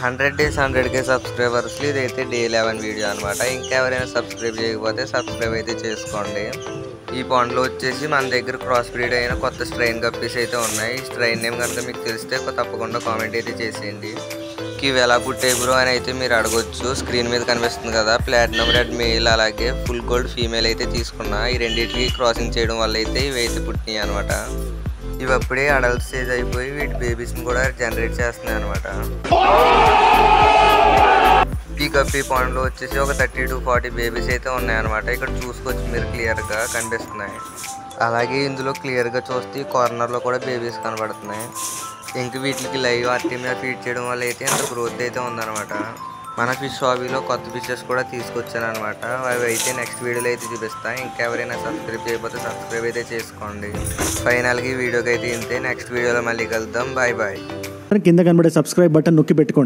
100 days 100K సబ్స్క్రైబర్స్లో ఇదైతే day 11 video అనమాట. ఇంకా ఎవరైనా సబ్స్క్రైబ్ చేయకపోతే సబ్స్క్రైబ్ అయితే చేసుకోండి. ఈ పాండ్లో వచ్చేసి మన దగ్గర క్రాస్ బ్రీడ్ అయిన కొత్త స్ట్రెయిన్ గప్పీస్ అయితే ఉన్నాయి. ఈ స్ట్రెయిన్ నేమ్ కనుక మీకు తెలిస్తే తప్పకుండా కామెంట్ అయితే చేసేయండి. ఇవి ఎలా పుట్టాయి బ్రో అని అయితే మీరు అడగొచ్చు. స్క్రీన్ మీద కనిపిస్తుంది కదా, ప్లాటినం రెడ్ మేల్ అలాగే ఫుల్ గోల్డ్ ఫీమేల్ అయితే తీసుకున్నా. ఈ రెండింటికి క్రాసింగ్ చేయడం వల్ల అయితే ఇవి అయితే పుట్టినాయి అనమాట. ఇవి అప్పుడే అడల్ట్ స్టేజ్ అయిపోయి వీటి బేబీస్ని కూడా జనరేట్ చేస్తున్నాయి అనమాట. ఈ గప్పీ పాండ్లో వచ్చేసి ఒక 30 to 40 బేబీస్ అయితే ఉన్నాయన్నమాట. ఇక్కడ చూసుకోవచ్చు మీరు, క్లియర్గా కనిపిస్తున్నాయి. అలాగే ఇందులో క్లియర్గా చూస్తే కార్నర్లో కూడా బేబీస్ కనబడుతున్నాయి. ఇంక వీటికి లైవ్ ఆర్టీమీగా ఫీడ్ చేయడం వల్ల అయితే ఇంత గ్రోత్ అయితే ఉందన్నమాట. మన ఫిష్ హాబీలో కొత్త ఫిషెస్ కూడా తీసుకొచ్చాను అనమాట. అవి అయితే నెక్స్ట్ వీడియోలో అయితే చూపిస్తాను. ఇంకెవరైనా సబ్స్క్రైబ్ చేయకపోతే సబ్స్క్రైబ్ అయితే చేసుకోండి. ఫైనల్గా ఈ వీడియోకి అయితే ఇంతే. నెక్స్ట్ వీడియోలో మళ్ళీ కలుద్దాం. Bye bye. కింద కనబడే సబ్స్క్రైబ్ బటన్ నొక్కి పెట్టుకోండి.